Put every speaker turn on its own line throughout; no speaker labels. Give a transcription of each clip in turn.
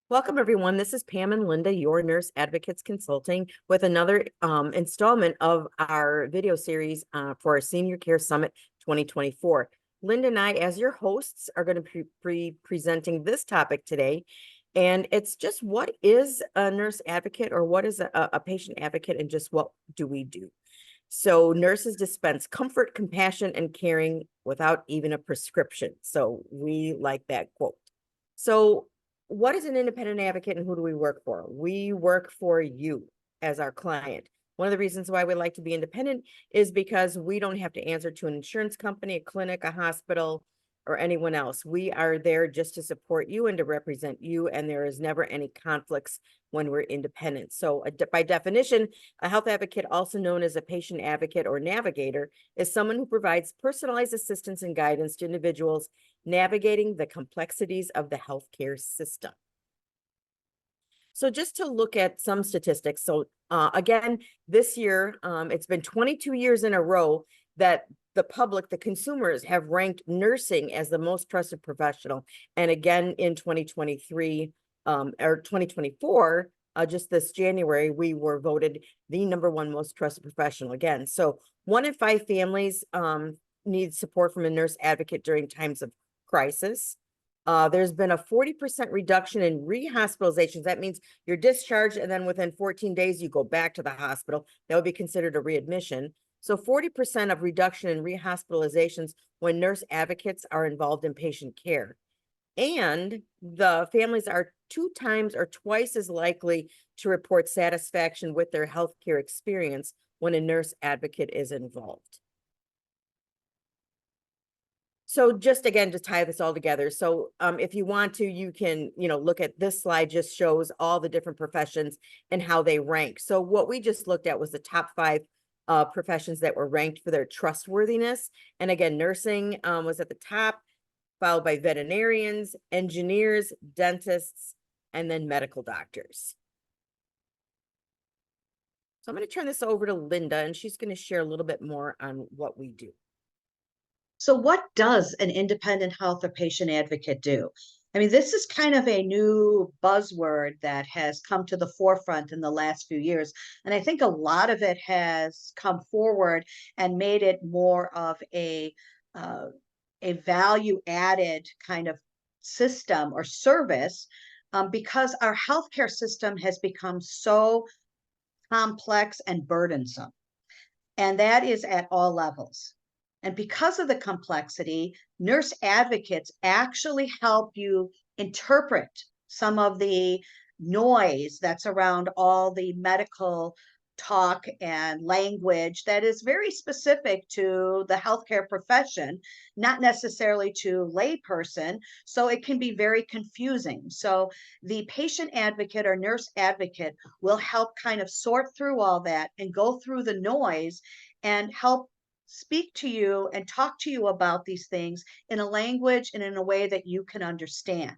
Welcome, everyone. This is Pam and Linda, your Nurse Advocates Consulting, with another installment of our video series for our Senior Care Summit 2024. Linda and I, as your hosts, are going to be presenting this topic today. And it's just, what is a nurse advocate, or what is a patient advocate, and just what do we do? So nurses dispense comfort, compassion, and caring without even a prescription. So we like that quote. So what is an independent advocate, and who do we work for? We work for you as our client. One of the reasons why we like to be independent is because we don't have to answer to an insurance company, a clinic, a hospital, or anyone else. We are there just to support you and to represent you, and there is never any conflicts when we're independent. So by definition, a health advocate, also known as a patient advocate or navigator, is someone who provides personalized assistance and guidance to individuals navigating the complexities of the healthcare system. So just to look at some statistics. So again, this year, it's been 22 years in a row that the public, the consumers, have ranked nursing as the most trusted professional. And again, in 2023 or 2024, just this January, we were voted the #1 most trusted professional again. So 1 in 5 families need support from a nurse advocate during times of crisis. There's been a 40% reduction in rehospitalizations. That means you're discharged, and then within 14 days, you go back to the hospital. That would be considered a readmission. So 40% of reduction in rehospitalizations when nurse advocates are involved in patient care. And the families are 2 times or twice as likely to report satisfaction with their healthcare experience when a nurse advocate is involved. So just again, to tie this all together. So if you want to, you can, look at this slide, just shows all the different professions and how they rank. So what we just looked at was the top 5 professions that were ranked for their trustworthiness. And again, nursing was at the top, followed by veterinarians, engineers, dentists, and then medical doctors. So I'm going to turn this over to Linda, and she's going to share a little bit more on what we do.
So what does an independent health or patient advocate do? I mean, this is kind of a new buzzword that has come to the forefront in the last few years. And I think a lot of it has come forward and made it more of a value added kind of system or service, because our healthcare system has become so complex and burdensome. And that is at all levels. And because of the complexity, nurse advocates actually help you interpret some of the noise that's around all the medical talk and language that is very specific to the healthcare profession, not necessarily to layperson. So it can be very confusing. So the patient advocate or nurse advocate will help kind of sort through all that and go through the noise and help speak to you and talk to you about these things in a language and in a way that you can understand.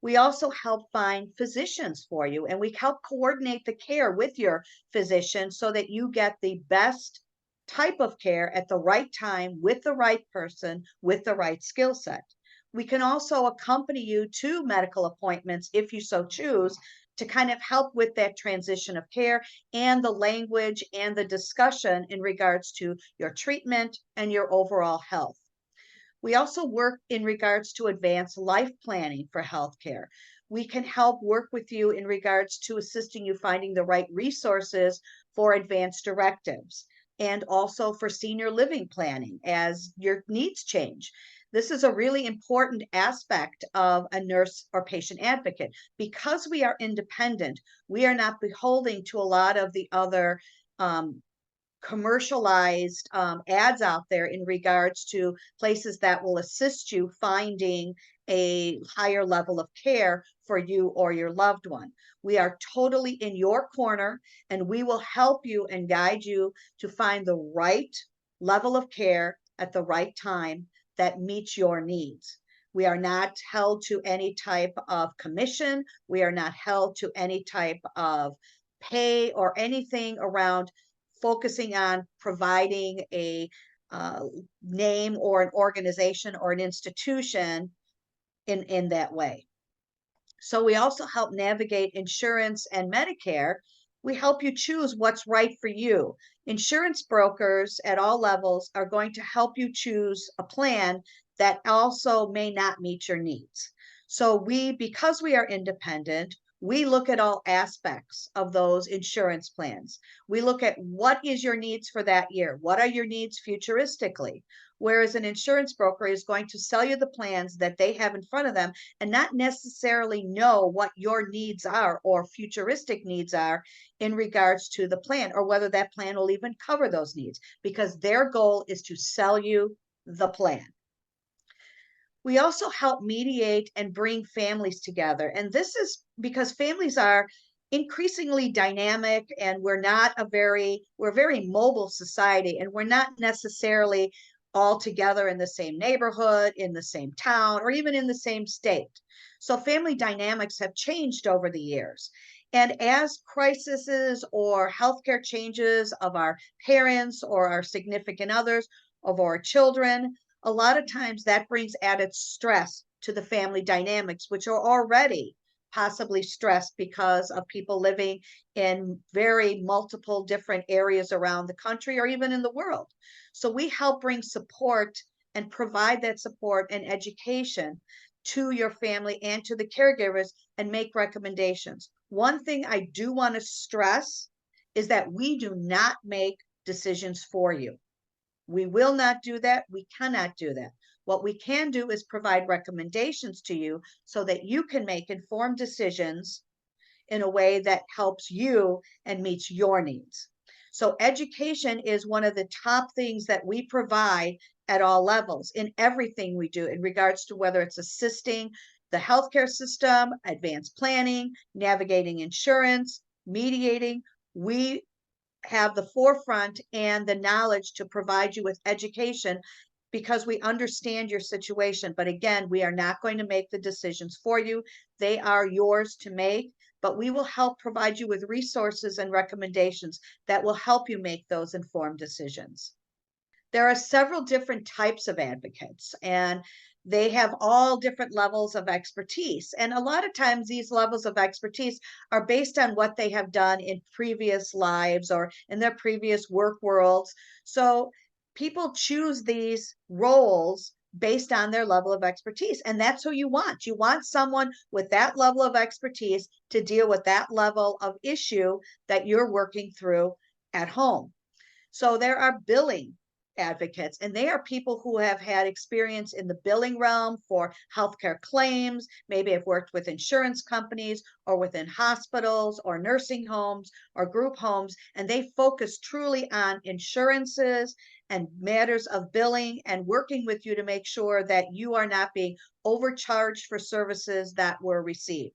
We also help find physicians for you, and we help coordinate the care with your physician so that you get the best type of care at the right time with the right person with the right skill set. We can also accompany you to medical appointments if you so choose, to kind of help with that transition of care and the language and the discussion in regards to your treatment and your overall health. We also work in regards to advanced life planning for healthcare. We can help work with you in regards to assisting you finding the right resources for advanced directives and also for senior living planning as your needs change. This is a really important aspect of a nurse or patient advocate. Because we are independent, we are not beholden to a lot of the other commercialized ads out there in regards to places that will assist you finding a higher level of care for you or your loved one. We are totally in your corner, and we will help you and guide you to find the right level of care at the right time that meets your needs. We are not held to any type of commission. We are not held to any type of pay or anything around focusing on providing a name or an organization or an institution in that way. So we also help navigate insurance and Medicare. We help you choose what's right for you. Insurance brokers at all levels are going to help you choose a plan that also may not meet your needs. So because we are independent, we look at all aspects of those insurance plans. We look at what is your needs for that year? What are your needs futuristically? Whereas an insurance broker is going to sell you the plans that they have in front of them and not necessarily know what your needs are or futuristic needs are in regards to the plan, or whether that plan will even cover those needs, because their goal is to sell you the plan. We also help mediate and bring families together. And this is because families are increasingly dynamic, and we're a very mobile society, and we're not necessarily all together in the same neighborhood, in the same town, or even in the same state. So family dynamics have changed over the years. And as crises or healthcare changes of our parents or our significant others, of our children, a lot of times that brings added stress to the family dynamics, which are already possibly stressed because of people living in very multiple different areas around the country or even in the world. So we help bring support and provide that support and education to your family and to the caregivers and make recommendations. One thing I do want to stress is that we do not make decisions for you. We will not do that. We cannot do that. What we can do is provide recommendations to you so that you can make informed decisions in a way that helps you and meets your needs. So education is one of the top things that we provide at all levels in everything we do in regards to whether it's assisting the healthcare system, advanced planning, navigating insurance, mediating. We have the forefront and the knowledge to provide you with education because we understand your situation. But again, we are not going to make the decisions for you. They are yours to make, but we will help provide you with resources and recommendations that will help you make those informed decisions. There are several different types of advocates, and they have all different levels of expertise. And a lot of times, these levels of expertise are based on what they have done in previous lives or in their previous work worlds. So people choose these roles based on their level of expertise. And that's who you want. You want someone with that level of expertise to deal with that level of issue that you're working through at home. So there are billing advocates, and they are people who have had experience in the billing realm for healthcare claims, maybe have worked with insurance companies or within hospitals or nursing homes or group homes, and they focus truly on insurances and matters of billing and working with you to make sure that you are not being overcharged for services that were received.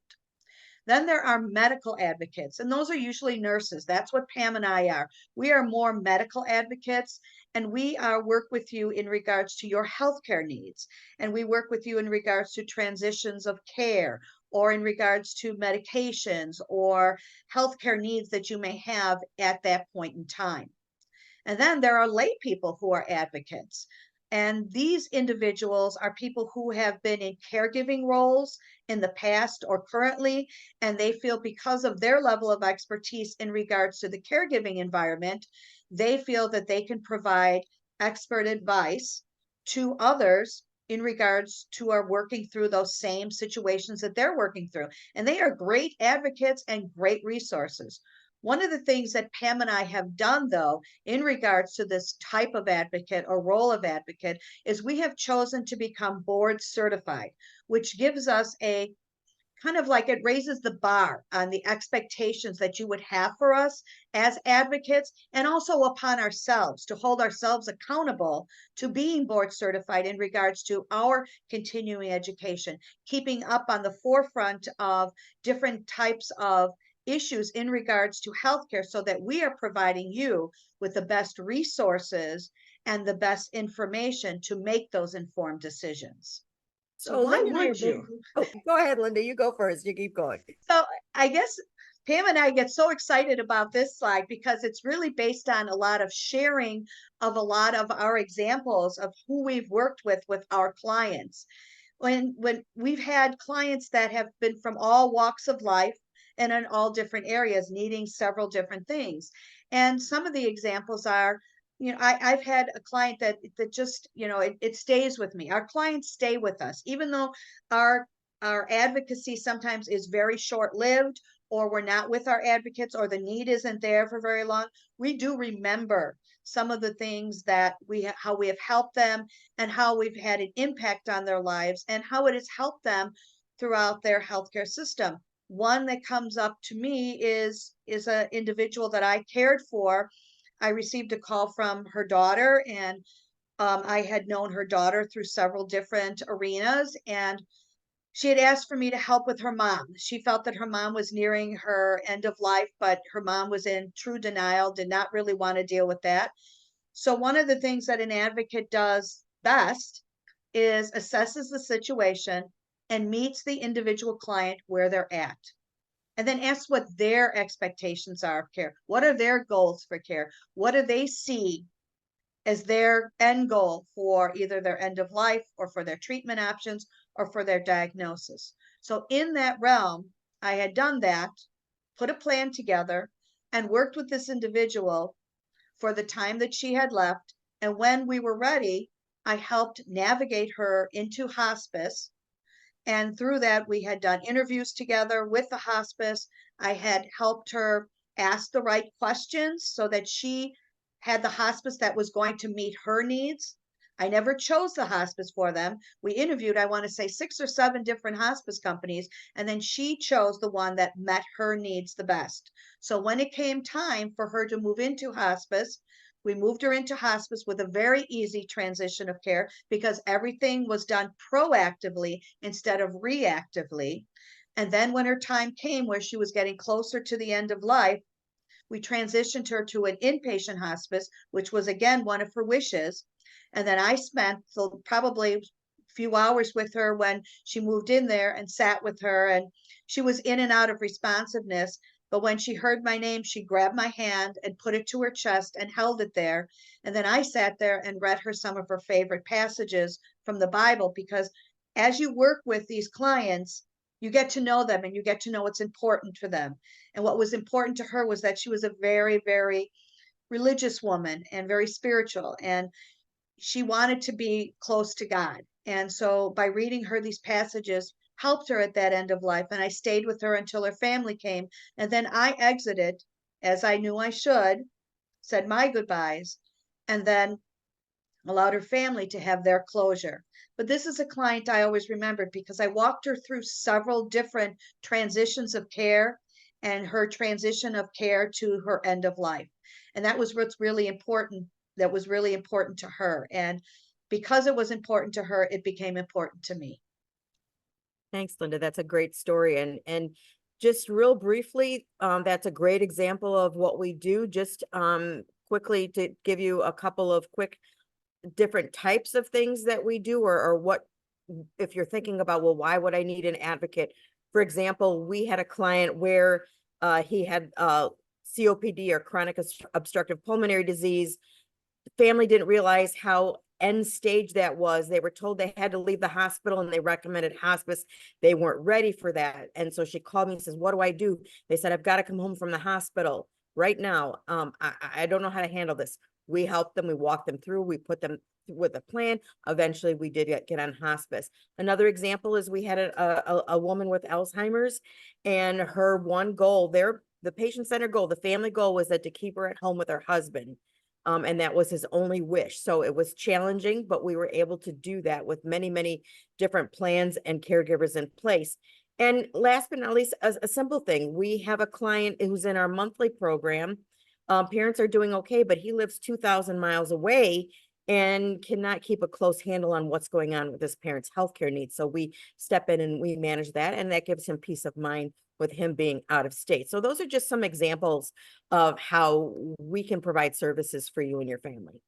Then there are medical advocates, and those are usually nurses. That's what Pam and I are. We are more medical advocates, and we work with you in regards to your healthcare needs. And we work with you in regards to transitions of care, or in regards to medications or healthcare needs that you may have at that point in time. And then there are lay people who are advocates. And these individuals are people who have been in caregiving roles in the past or currently, and they feel because of their level of expertise in regards to the caregiving environment, they feel that they can provide expert advice to others in regards to our working through those same situations that they're working through. And they are great advocates and great resources. One of the things that Pam and I have done, though, in regards to this type of advocate or role of advocate, is we have chosen to become board certified, which gives us a kind of like it raises the bar on the expectations that you would have for us as advocates, and also upon ourselves to hold ourselves accountable to being board certified in regards to our continuing education, keeping up on the forefront of different types of issues in regards to healthcare so that we are providing you with the best resources and the best information to make those informed decisions. So
So
why
Linda and I are
would
both,
you?
oh, go ahead, Linda, you go first. You keep going.
So I guess Pam and I get so excited about this slide because it's really based on a lot of sharing of a lot of our examples of who we've worked with our clients. when we've had clients that have been from all walks of life and in all different areas needing several different things. And some of the examples are, I've had a client that just, it stays with me. Our clients stay with us, even though our our advocacy sometimes is very short-lived, or we're not with our advocates, or the need isn't there for very long. We do remember some of the things that how we have helped them, and how we've had an impact on their lives, and how it has helped them throughout their healthcare system. One that comes up to me is an individual that I cared for. I received a call from her daughter, and I had known her daughter through several different arenas, and she had asked for me to help with her mom. She felt that her mom was nearing her end of life, but her mom was in true denial, did not really want to deal with that. So one of the things that an advocate does best is assesses the situation and meets the individual client where they're at. And then asks what their expectations are of care. What are their goals for care? What do they see as their end goal for either their end of life, or for their treatment options, or for their diagnosis? So in that realm, I had done that, put a plan together, and worked with this individual for the time that she had left. And when we were ready, I helped navigate her into hospice. And through that, we had done interviews together with the hospice. I had helped her ask the right questions so that she had the hospice that was going to meet her needs. I never chose the hospice for them. We interviewed, I want to say, 6 or 7 different hospice companies, and then she chose the one that met her needs the best. So when it came time for her to move into hospice, we moved her into hospice with a very easy transition of care, because everything was done proactively instead of reactively. And then when her time came where she was getting closer to the end of life, we transitioned her to an inpatient hospice, which was again one of her wishes. And then I spent probably a few hours with her when she moved in there, and sat with her, and she was in and out of responsiveness. But when she heard my name, she grabbed my hand and put it to her chest and held it there. And then I sat there and read her some of her favorite passages from the Bible, because as you work with these clients, you get to know them, and you get to know what's important for them. And what was important to her was that she was a very, very religious woman, and very spiritual, and she wanted to be close to God. And so by reading her these passages helped her at that end of life. And I stayed with her until her family came. And then I exited, as I knew I should, said my goodbyes, and then allowed her family to have their closure. But this is a client I always remembered, because I walked her through several different transitions of care, and her transition of care to her end of life. And that was what's really important. That was really important to her. And because it was important to her, it became important to me.
Thanks, Linda. That's a great story. And just real briefly, that's a great example of what we do. Just quickly to give you a couple of quick different types of things that we do, or what, if you're thinking about, well, why would I need an advocate? For example, we had a client where he had COPD, or chronic obstructive pulmonary disease. The family didn't realize how end stage that was. They were told they had to leave the hospital, and they recommended hospice. They weren't ready for that. And so she called me and says, what do I do? They said, I've got to come home from the hospital right now. I don't know how to handle this. We helped them. We walked them through. We put them with a plan. Eventually, we did get on hospice. Another example is we had a woman with Alzheimer's, and her one goal there, the patient-centered goal, the family goal, was that to keep her at home with her husband. And that was his only wish. So it was challenging, but we were able to do that with many, many different plans and caregivers in place. And last but not least, a simple thing. We have a client who's in our monthly program. Parents are doing okay, but he lives 2,000 miles away and cannot keep a close handle on what's going on with his parents' healthcare needs. So we step in and we manage that, and that gives him peace of mind with him being out of state. So those are just some examples of how we can provide services for you and your family.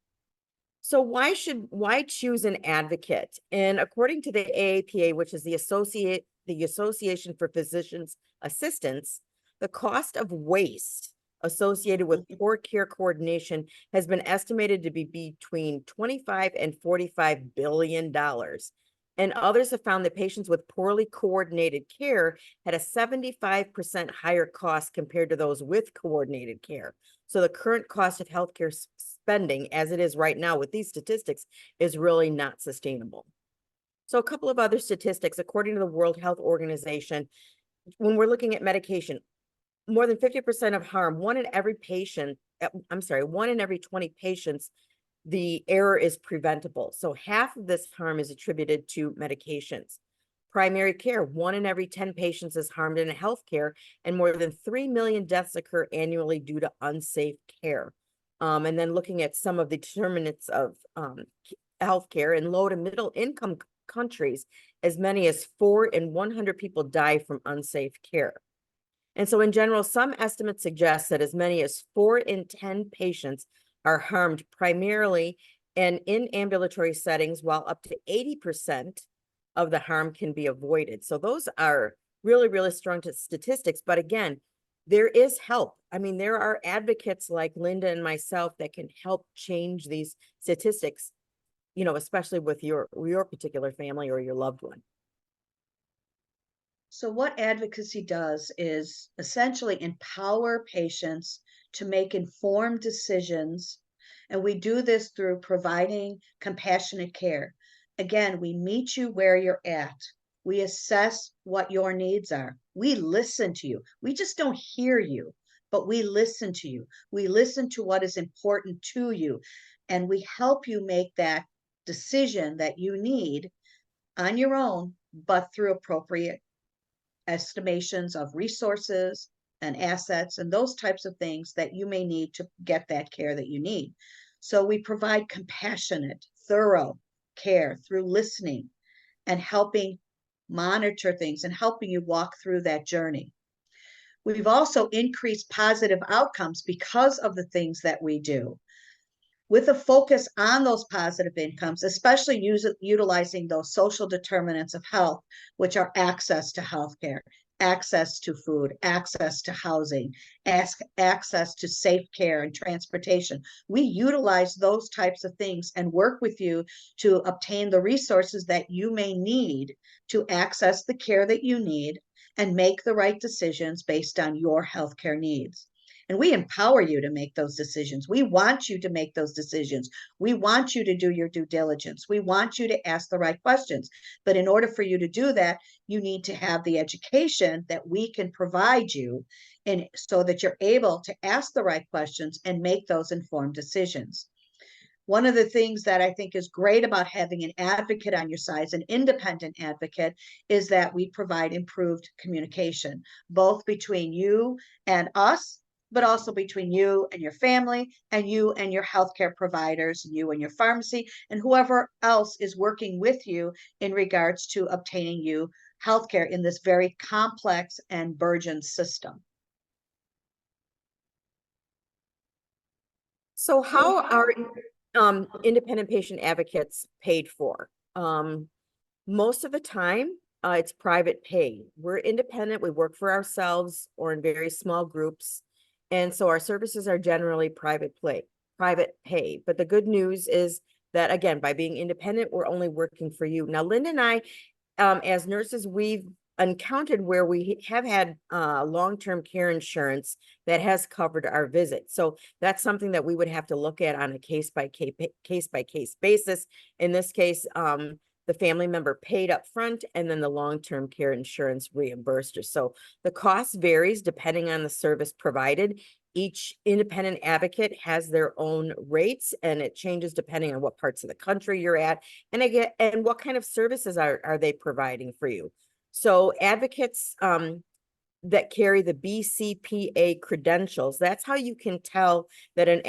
So why choose an advocate? And according to the AAPA, which is the Association for Physicians Assistants, the cost of waste associated with poor care coordination has been estimated to be between 25 and $45 billion. And others have found that patients with poorly coordinated care had a 75% higher cost compared to those with coordinated care. So the current cost of healthcare spending, as it is right now with these statistics, is really not sustainable. So a couple of other statistics, according to the World Health Organization, when we're looking at medication, more than 50% of harm, one in every 20 patients, the error is preventable. So half of this harm is attributed to medications. Primary care, 1 in every 10 patients is harmed in healthcare, and more than 3 million deaths occur annually due to unsafe care. And then looking at some of the determinants of healthcare in low to middle income countries, as many as 4 in 100 people die from unsafe care. And so in general, some estimates suggest that as many as 4 in 10 patients are harmed primarily and in ambulatory settings, while up to 80% of the harm can be avoided. So those are really, really strong statistics. But again, there is help. I mean, there are advocates like Linda and myself that can help change these statistics, especially with your particular family or your loved one.
So what advocacy does is essentially empower patients to make informed decisions. And we do this through providing compassionate care. Again, we meet you where you're at. We assess what your needs are. We listen to you. We just don't hear you, but we listen to you. We listen to what is important to you. And we help you make that decision that you need on your own, but through appropriate estimations of resources and assets and those types of things that you may need to get that care that you need. So we provide compassionate, thorough care through listening and helping monitor things and helping you walk through that journey. We've also increased positive outcomes because of the things that we do, with a focus on those positive incomes, especially utilizing those social determinants of health, which are access to healthcare, access to food, access to housing, access to safe care and transportation. We utilize those types of things and work with you to obtain the resources that you may need to access the care that you need and make the right decisions based on your healthcare needs. And we empower you to make those decisions. We want you to make those decisions. We want you to do your due diligence. We want you to ask the right questions. But in order for you to do that, you need to have the education that we can provide you, and so that you're able to ask the right questions and make those informed decisions. One of the things that I think is great about having an advocate on your side, an independent advocate, is that we provide improved communication, both between you and us, but also between you and your family, and you and your healthcare providers, you and your pharmacy, and whoever else is working with you in regards to obtaining you healthcare in this very complex and burgeoned system.
So how are independent patient advocates paid for? Most of the time, it's private pay. We're independent. We work for ourselves or in very small groups. And so our services are generally private pay. But the good news is that, again, by being independent, we're only working for you. Now, Linda and I, as nurses, we've encountered where we have had long-term care insurance that has covered our visit. So that's something that we would have to look at on a case-by-case basis. In this case, the family member paid up front, and then the long-term care insurance reimbursed her. So the cost varies depending on the service provided. Each independent advocate has their own rates, and it changes depending on what parts of the country you're at, and what kind of services are they providing for you. So advocates that carry the BCPA credentials, that's how you can tell that an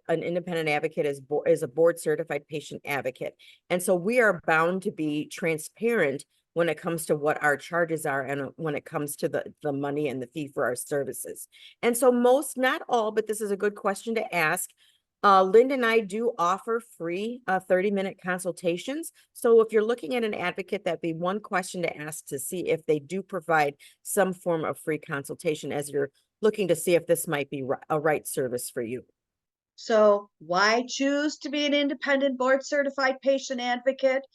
independent advocate is a board certified patient advocate. And so we are bound to be transparent when it comes to what our charges are and when it comes to the money and the fee for our services. And so most, not all, but this is a good question to ask. Linda and I do offer free 30-minute consultations. So if you're looking at an advocate, that'd be one question to ask to see if they do provide some form of free consultation as you're looking to see if this might be a right service for you.
So why choose to be an independent board certified patient advocate?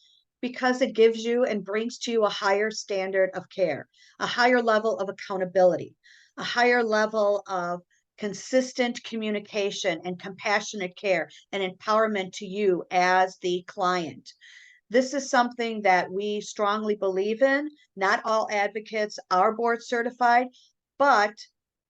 because it gives you and brings to you a higher standard of care, a higher level of accountability, a higher level of consistent communication and compassionate care and empowerment to you as the client. This is something that we strongly believe in. Not all advocates are board certified, but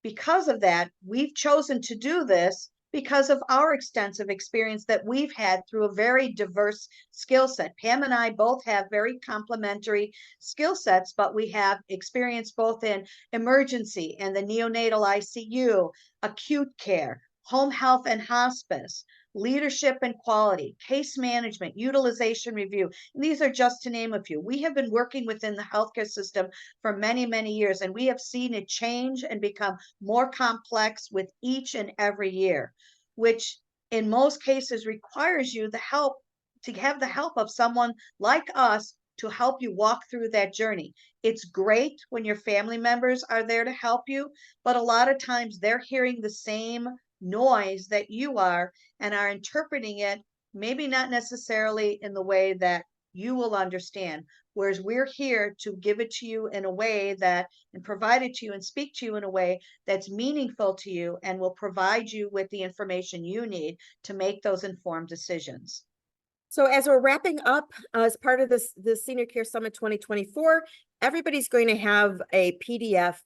because of that, we've chosen to do this because of our extensive experience that we've had through a very diverse skill set. Pam and I both have very complementary skill sets, but we have experience both in emergency and the neonatal ICU, acute care, home health and hospice, leadership and quality, case management, utilization review. And these are just to name a few. We have been working within the healthcare system for many, many years, and we have seen it change and become more complex with each and every year, which in most cases requires you the help to have the help of someone like us to help you walk through that journey. It's great when your family members are there to help you, but a lot of times they're hearing the same noise that you are and are interpreting it maybe not necessarily in the way that you will understand. Whereas we're here to give it to you in a way that and provide it to you and speak to you in a way that's meaningful to you and will provide you with the information you need to make those informed decisions.
So as we're wrapping up, as part of this Senior Care Summit 2024, everybody's going to have a PDF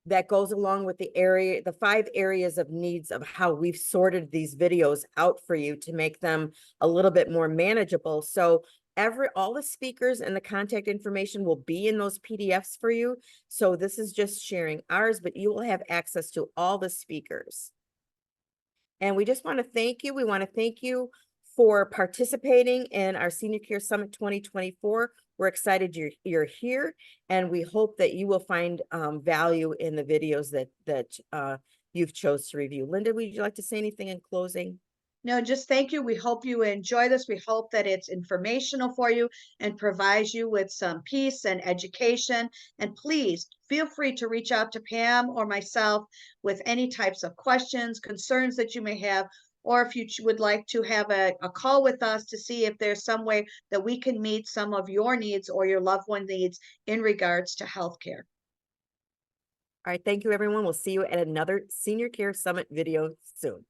that goes along with the 5 areas of needs of how we've sorted these videos out for you to make them a little bit more manageable. So all the speakers and the contact information will be in those PDFs for you. So this is just sharing ours, but you will have access to all the speakers. And we just want to thank you. We want to thank you for participating in our Senior Care Summit 2024. We're excited you're here, and we hope that you will find value in the videos that you've chose to review. Linda, would you like to say anything in closing?
No, just thank you. We hope you enjoy this. We hope that it's informational for you and provides you with some peace and education. And please feel free to reach out to Pam or myself with any types of questions, concerns that you may have, or if you would like to have a call with us to see if there's some way that we can meet some of your needs or your loved one needs in regards to healthcare.
All right, thank you, everyone. We'll see you at another Senior Care Summit video soon.